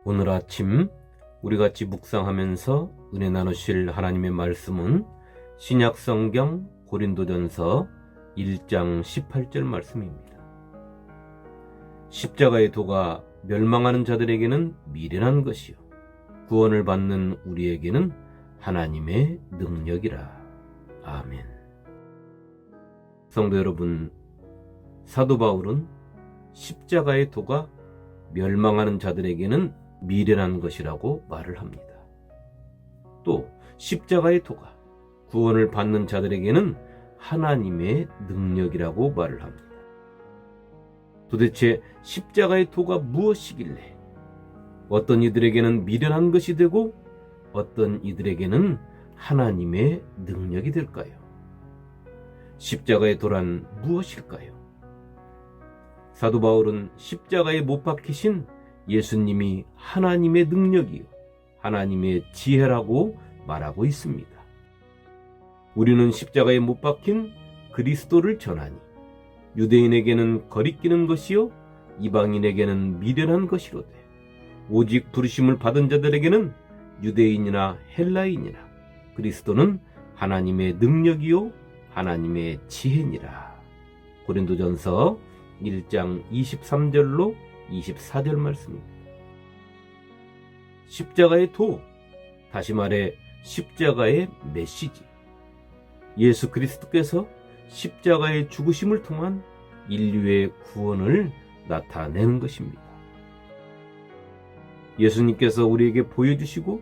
오늘 아침 우리 같이 묵상하면서 은혜 나누실 하나님의 말씀은 신약성경 고린도전서 1장 18절 말씀입니다. 십자가의 도가 멸망하는 자들에게는 미련한 것이요 구원을 받는 우리에게는 하나님의 능력이라. 아멘. 성도 여러분, 사도 바울은 십자가의 도가 멸망하는 자들에게는 미련한 것이라고 말을 합니다. 또 십자가의 도가 구원을 받는 자들에게는 하나님의 능력이라고 말을 합니다. 도대체 십자가의 도가 무엇이길래 어떤 이들에게는 미련한 것이 되고 어떤 이들에게는 하나님의 능력이 될까요? 십자가의 도란 무엇일까요? 사도 바울은 십자가에 못 박히신 예수님이 하나님의 능력이요 하나님의 지혜라고 말하고 있습니다. 우리는 십자가에 못 박힌 그리스도를 전하니 유대인에게는 거리끼는 것이요 이방인에게는 미련한 것이로되 오직 부르심을 받은 자들에게는 유대인이나 헬라인이나 그리스도는 하나님의 능력이요 하나님의 지혜니라. 고린도전서 1장 23절로 24절 말씀입니다. 십자가의 도, 다시 말해 십자가의 메시지, 예수 그리스도께서 십자가의 죽으심을 통한 인류의 구원을 나타내는 것입니다. 예수님께서 우리에게 보여주시고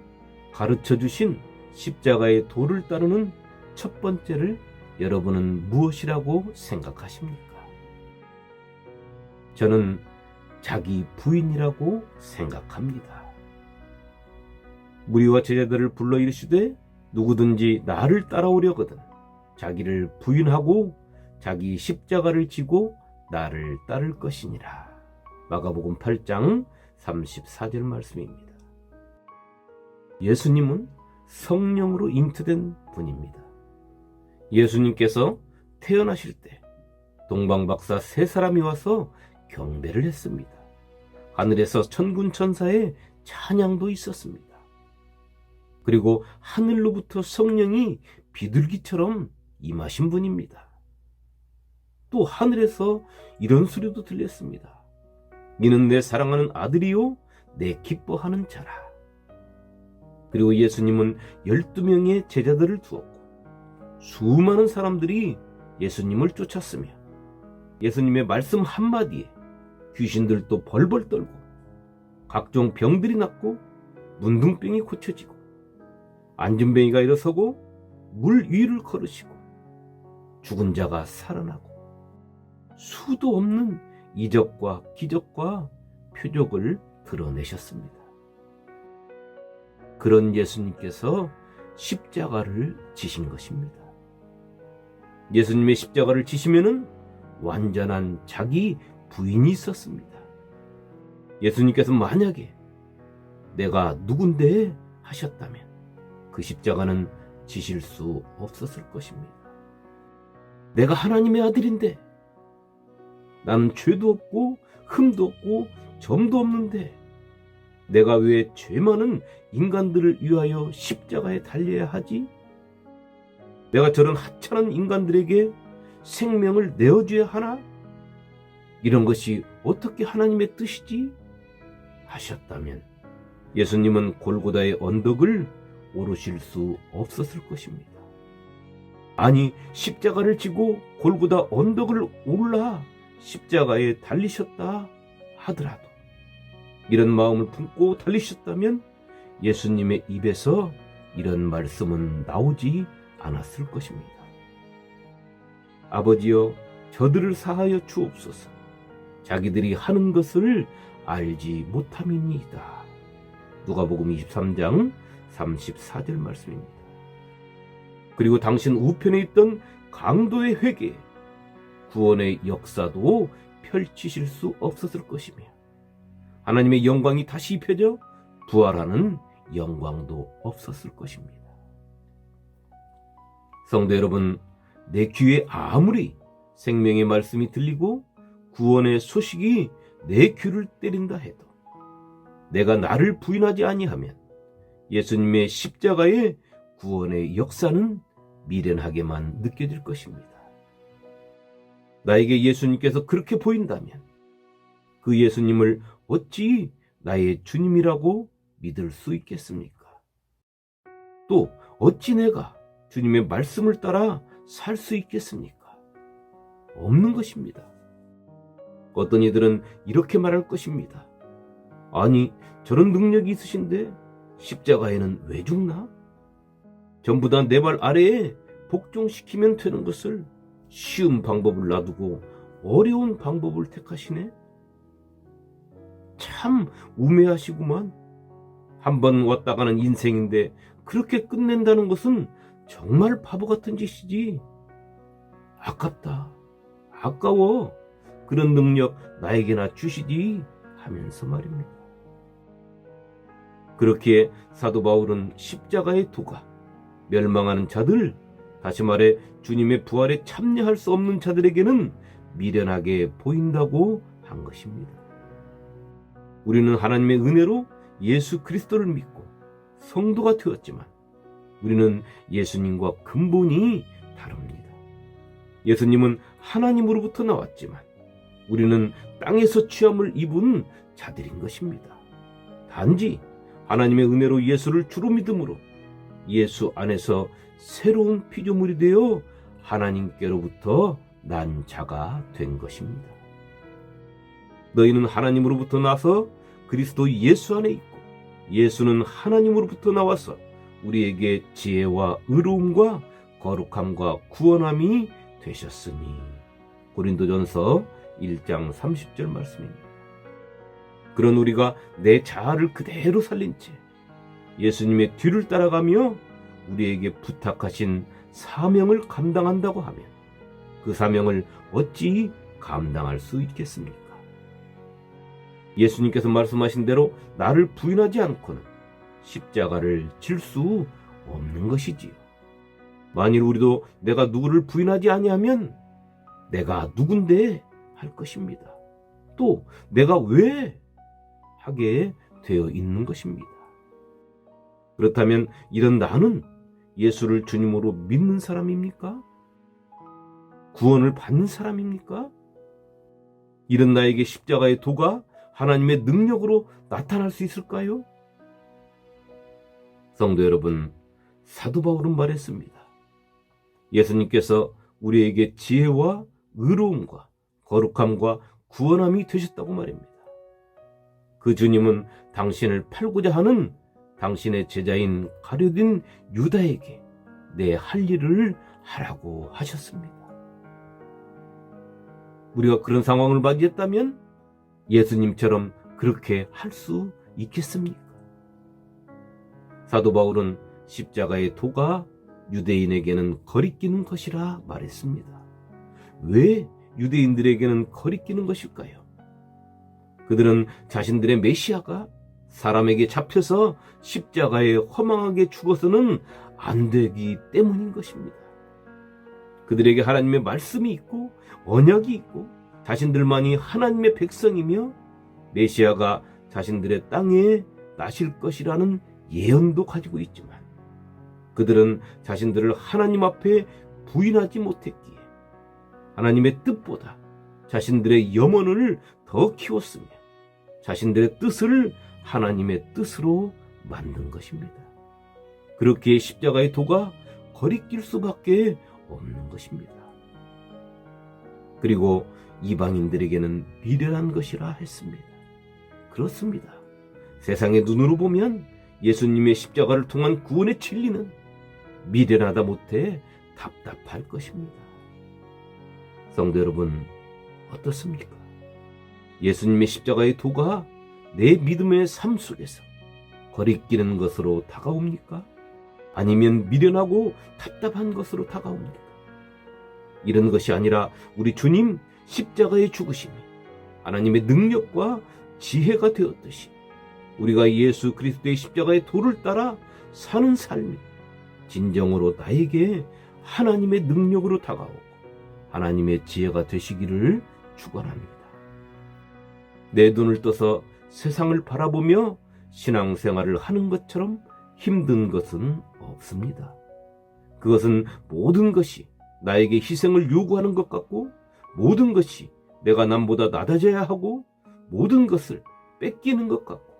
가르쳐주신 십자가의 도를 따르는 첫 번째를 여러분은 무엇이라고 생각하십니까? 저는 자기 부인이라고 생각합니다. 무리와 제자들을 불러 이르시되 누구든지 나를 따라오려거든 자기를 부인하고 자기 십자가를 지고 나를 따를 것이니라. 마가복음 8장 34절 말씀입니다. 예수님은 성령으로 잉태된 분입니다. 예수님께서 태어나실 때 동방박사 세 사람이 와서 경배를 했습니다. 하늘에서 천군 천사의 찬양도 있었습니다. 그리고 하늘로부터 성령이 비둘기처럼 임하신 분입니다. 또 하늘에서 이런 소리도 들렸습니다. 이는 내 사랑하는 아들이요 내 기뻐하는 자라. 그리고 예수님은 12명의 제자들을 두었고 수많은 사람들이 예수님을 쫓았으며 예수님의 말씀 한마디에 귀신들도 벌벌 떨고 각종 병들이 낫고 문둥병이 고쳐지고 안진뱅이가 일어서고 물 위를 걸으시고 죽은 자가 살아나고 수도 없는 이적과 기적과 표적을 드러내셨습니다. 그런 예수님께서 십자가를 지신 것입니다. 예수님의 십자가를 지시면은 완전한 자기 부인이 있었습니다. 예수님께서 만약에 내가 누군데 하셨다면 그 십자가는 지실 수 없었을 것입니다. 내가 하나님의 아들인데 나는 죄도 없고 흠도 없고 점도 없는데 내가 왜 죄 많은 인간들을 위하여 십자가에 달려야 하지? 내가 저런 하찮은 인간들에게 생명을 내어줘야 하나? 이런 것이 어떻게 하나님의 뜻이지? 하셨다면 예수님은 골고다의 언덕을 오르실 수 없었을 것입니다. 아니, 십자가를 지고 골고다 언덕을 올라 십자가에 달리셨다 하더라도 이런 마음을 품고 달리셨다면 예수님의 입에서 이런 말씀은 나오지 않았을 것입니다. 아버지여, 저들을 사하여 주옵소서. 자기들이 하는 것을 알지 못함이니이다. 누가복음 23장 34절 말씀입니다. 그리고 당신 우편에 있던 강도의 회개, 구원의 역사도 펼치실 수 없었을 것이며 하나님의 영광이 다시 입혀져 부활하는 영광도 없었을 것입니다. 성도 여러분, 내 귀에 아무리 생명의 말씀이 들리고 구원의 소식이 내 귀를 때린다 해도 내가 나를 부인하지 아니하면 예수님의 십자가의 구원의 역사는 미련하게만 느껴질 것입니다. 나에게 예수님께서 그렇게 보인다면 그 예수님을 어찌 나의 주님이라고 믿을 수 있겠습니까? 또 어찌 내가 주님의 말씀을 따라 살 수 있겠습니까? 없는 것입니다. 어떤 이들은 이렇게 말할 것입니다. 아니, 저런 능력이 있으신데 십자가에는 왜 죽나? 전부 다 내 발 아래에 복종시키면 되는 것을 쉬운 방법을 놔두고 어려운 방법을 택하시네? 참 우매하시구만. 한번 왔다 가는 인생인데 그렇게 끝낸다는 것은 정말 바보 같은 짓이지. 아깝다. 아까워. 그런 능력 나에게나 주시지 하면서 말입니다. 그렇기에 사도 바울은 십자가의 도가 멸망하는 자들, 다시 말해 주님의 부활에 참여할 수 없는 자들에게는 미련하게 보인다고 한 것입니다. 우리는 하나님의 은혜로 예수 그리스도를 믿고 성도가 되었지만 우리는 예수님과 근본이 다릅니다. 예수님은 하나님으로부터 나왔지만 우리는 땅에서 취함을 입은 자들인 것입니다. 단지 하나님의 은혜로 예수를 주로 믿음으로 예수 안에서 새로운 피조물이 되어 하나님께로부터 난 자가 된 것입니다. 너희는 하나님으로부터 나서 그리스도 예수 안에 있고 예수는 하나님으로부터 나와서 우리에게 지혜와 의로움과 거룩함과 구원함이 되셨으니. 고린도전서 1장 30절 말씀입니다. 그런 우리가 내 자아를 그대로 살린 채 예수님의 뒤를 따라가며 우리에게 부탁하신 사명을 감당한다고 하면 그 사명을 어찌 감당할 수 있겠습니까? 예수님께서 말씀하신 대로 나를 부인하지 않고는 십자가를 질 수 없는 것이지요. 만일 우리도 내가 누구를 부인하지 아니하면 내가 누군데 할 것입니다. 또 내가 왜 하게 되어 있는 것입니다. 그렇다면 이런 나는 예수를 주님으로 믿는 사람입니까? 구원을 받는 사람입니까? 이런 나에게 십자가의 도가 하나님의 능력으로 나타날 수 있을까요? 성도 여러분, 사도 바울은 말했습니다. 예수님께서 우리에게 지혜와 의로움과 거룩함과 구원함이 되셨다고 말입니다. 그 주님은 당신을 팔고자 하는 당신의 제자인 가룟 유다에게 내 할 일을 하라고 하셨습니다. 우리가 그런 상황을 맞이했다면 예수님처럼 그렇게 할 수 있겠습니까? 사도 바울은 십자가의 도가 유대인에게는 거리끼는 것이라 말했습니다. 왜 유대인들에게는 거리끼는 것일까요? 그들은 자신들의 메시아가 사람에게 잡혀서 십자가에 허망하게 죽어서는 안 되기 때문인 것입니다. 그들에게 하나님의 말씀이 있고 언약이 있고 자신들만이 하나님의 백성이며 메시아가 자신들의 땅에 나실 것이라는 예언도 가지고 있지만 그들은 자신들을 하나님 앞에 부인하지 못했기에 하나님의 뜻보다 자신들의 염원을 더 키웠으며 자신들의 뜻을 하나님의 뜻으로 만든 것입니다. 그렇기에 십자가의 도가 거리낄 수밖에 없는 것입니다. 그리고 이방인들에게는 미련한 것이라 했습니다. 그렇습니다. 세상의 눈으로 보면 예수님의 십자가를 통한 구원의 진리는 미련하다 못해 답답할 것입니다. 성도 여러분, 어떻습니까? 예수님의 십자가의 도가 내 믿음의 삶 속에서 거리끼는 것으로 다가옵니까? 아니면 미련하고 답답한 것으로 다가옵니까? 이런 것이 아니라 우리 주님 십자가의 죽으심이 하나님의 능력과 지혜가 되었듯이 우리가 예수 그리스도의 십자가의 도를 따라 사는 삶이 진정으로 나에게 하나님의 능력으로 다가오고 하나님의 지혜가 되시기를 축원합니다. 내 눈을 떠서 세상을 바라보며 신앙생활을 하는 것처럼 힘든 것은 없습니다. 그것은 모든 것이 나에게 희생을 요구하는 것 같고, 모든 것이 내가 남보다 낮아져야 하고, 모든 것을 뺏기는 것 같고,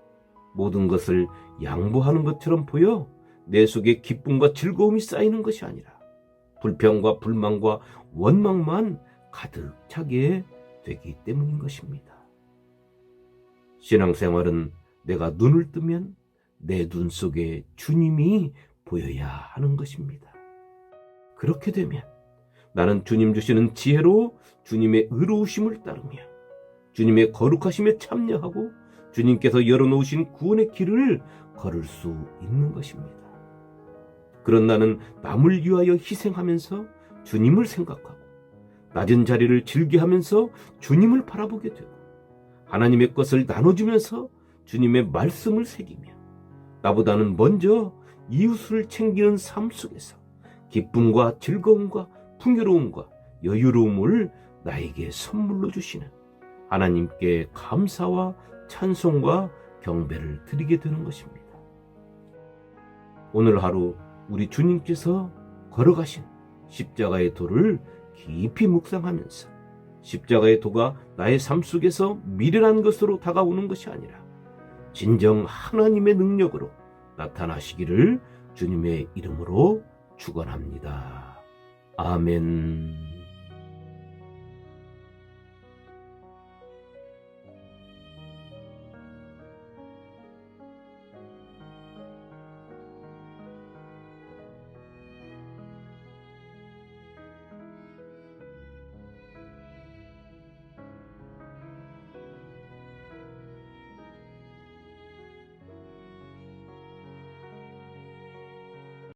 모든 것을 양보하는 것처럼 보여 내 속에 기쁨과 즐거움이 쌓이는 것이 아니라 불평과 불만과 원망만 가득 차게 되기 때문인 것입니다. 신앙생활은 내가 눈을 뜨면 내 눈 속에 주님이 보여야 하는 것입니다. 그렇게 되면 나는 주님 주시는 지혜로 주님의 의로우심을 따르며 주님의 거룩하심에 참여하고 주님께서 열어놓으신 구원의 길을 걸을 수 있는 것입니다. 그런 나는 남을 위하여 희생하면서 주님을 생각하고 낮은 자리를 즐겨하면서 주님을 바라보게 되고 하나님의 것을 나눠주면서 주님의 말씀을 새기며 나보다는 먼저 이웃을 챙기는 삶 속에서 기쁨과 즐거움과 풍요로움과 여유로움을 나에게 선물로 주시는 하나님께 감사와 찬송과 경배를 드리게 되는 것입니다. 오늘 하루 우리 주님께서 걸어가신 십자가의 도를 깊이 묵상하면서 십자가의 도가 나의 삶 속에서 미련한 것으로 다가오는 것이 아니라 진정 하나님의 능력으로 나타나시기를 주님의 이름으로 축원합니다. 아멘.